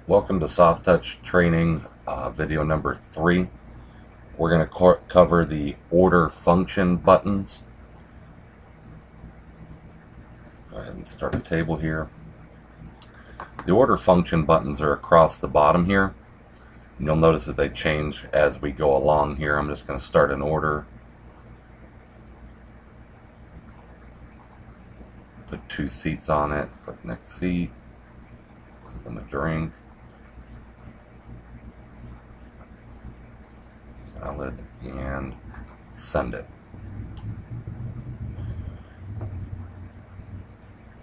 Welcome to Softtouch training video number 3. We're going to cover the order function buttons. Go ahead and start a table here. The order function buttons are across the bottom here. You'll notice that they change as we go along here. I'm just going to start an order. Put 2 seats on it. Click next seat. Click on the drink. Salad, and send it.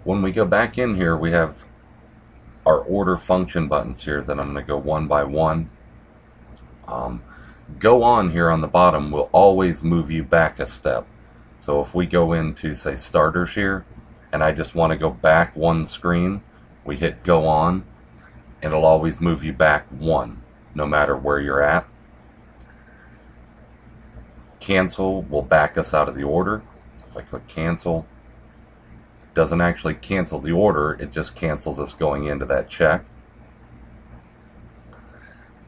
When we go back in here, we have our order function buttons here that I'm going to go one by one. Go on here on the bottom will always move you back a step. So if we go into, say, starters here, and I just want to go back one screen, we hit go on, and it'll always move you back one, no matter where you're at. Cancel will back us out of the order. So if I click cancel, it doesn't actually cancel the order, it just cancels us going into that check.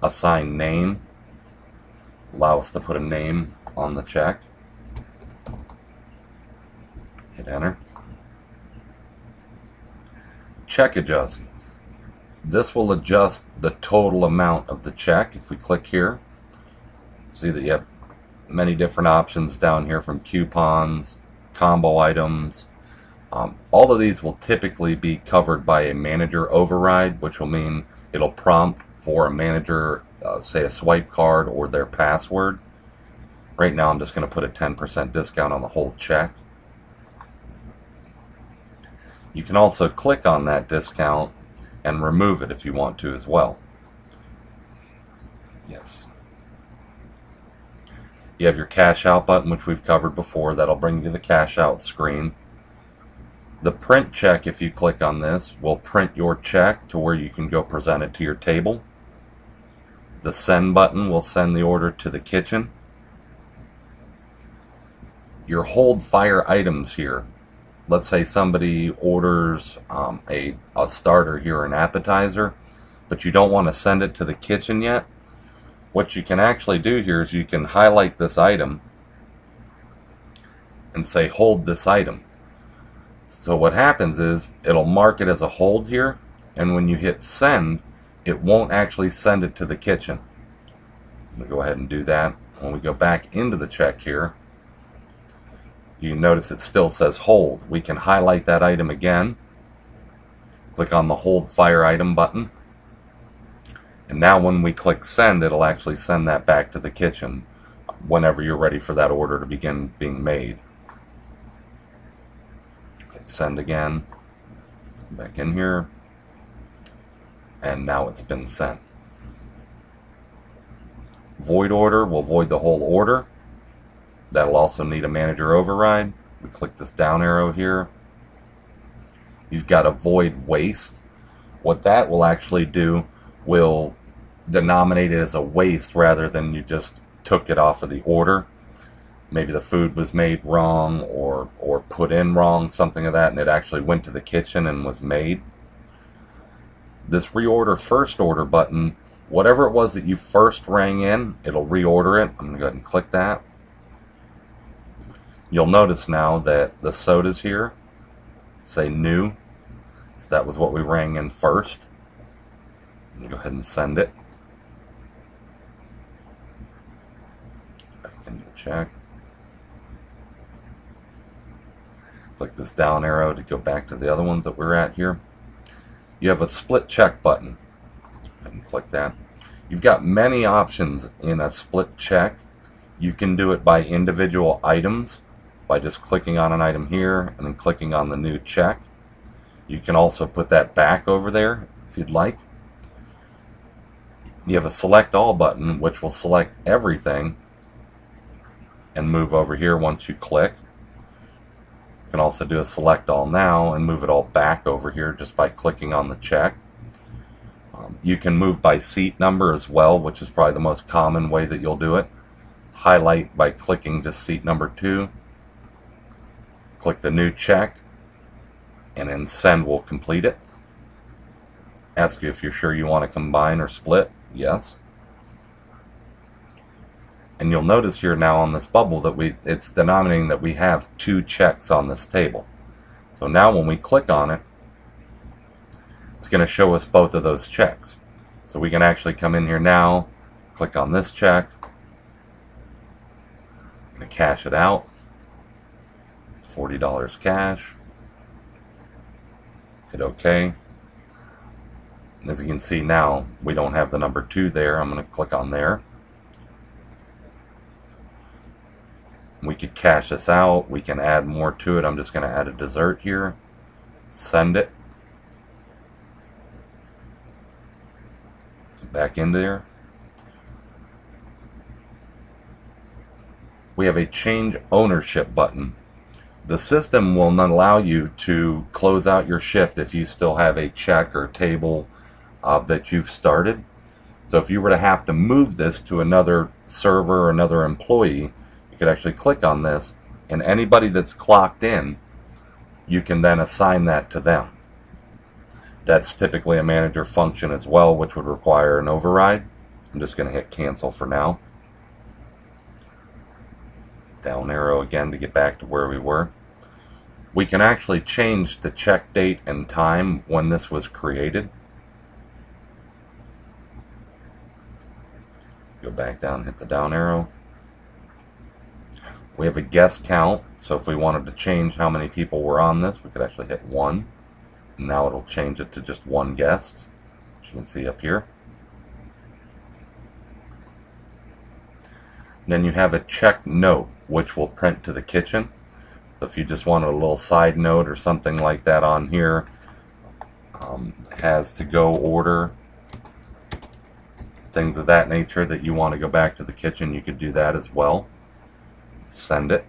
Assign name, allow us to put a name on the check. Hit enter. Check adjust. This will adjust the total amount of the check. If we click here, see that you have many different options down here, from coupons, combo items. All of these will typically be covered by a manager override, which will mean it'll prompt for a manager, say a swipe card or their password. Right now I'm just going to put a 10% discount on the whole check. You can also click on that discount and remove it if you want to as well. Yes. You have your cash out button, which we've covered before. That'll bring you to the cash out screen. The print check, if you click on this, will print your check to where you can go present it to your table. The send button will send the order to the kitchen. Your hold fire items here. Let's say somebody orders a starter here, an appetizer, but you don't want to send it to the kitchen yet. What you can actually do here is you can highlight this item and say hold this item. So what happens is it'll mark it as a hold here, and when you hit send, it won't actually send it to the kitchen. We'll go ahead and do that. When we go back into the check here, you notice it still says hold. We can highlight that item again, click on the hold fire item button, and now when we click send, it'll actually send that back to the kitchen whenever you're ready for that order to begin being made. Hit send again, back in here, and now it's been sent. Void order will void the whole order. That'll also need a manager override. We click this down arrow here. You've got a void waste. What that will actually do will denominate it as a waste rather than you just took it off of the order. Maybe the food was made wrong or put in wrong, something of that, and it actually went to the kitchen and was made. This reorder first order button, whatever it was that you first rang in, it'll reorder it. I'm going to go ahead and click that. You'll notice now that the sodas here say new. So that was what we rang in first. Go ahead and send it. Back into the check. Click this down arrow to go back to the other ones that we're at here. You have a split check button. And click that. You've got many options in a split check. You can do it by individual items, by just clicking on an item here and then clicking on the new check. You can also put that back over there if you'd like. You have a select all button, which will select everything and move over here once you click. You can also do a select all now and move it all back over here just by clicking on the check. You can move by seat number as well, which is probably the most common way that you'll do it. Highlight by clicking just seat number 2. Click the new check, and then send will complete it. Ask you if you're sure you want to combine or split. Yes. And you'll notice here now on this bubble that it's denominating that we have 2 checks on this table. So now when we click on it, it's going to show us both of those checks. So we can actually come in here now, click on this check, I'm going to cash it out. $40 cash. Hit OK. And as you can see now, we don't have the number 2 there. I'm going to click on there. We could cash this out. We can add more to it. I'm just going to add a dessert here. Send it. Back in there. We have a change ownership button. The system will not allow you to close out your shift if you still have a check or table that you've started. So if you were to have to move this to another server or another employee, you could actually click on this, and anybody that's clocked in, you can then assign that to them. That's typically a manager function as well, which would require an override. I'm just going to hit cancel for now. Down arrow again to get back to where we were. We can actually change the check date and time when this was created. Go back down, hit the down arrow. We have a guest count, so if we wanted to change how many people were on this, we could actually hit 1. Now it'll change it to just 1 guest, which you can see up here. Then you have a check note, which will print to the kitchen. So if you just wanted a little side note or something like that on here, has to go order, things of that nature that you want to go back to the kitchen, you could do that as well. Send it.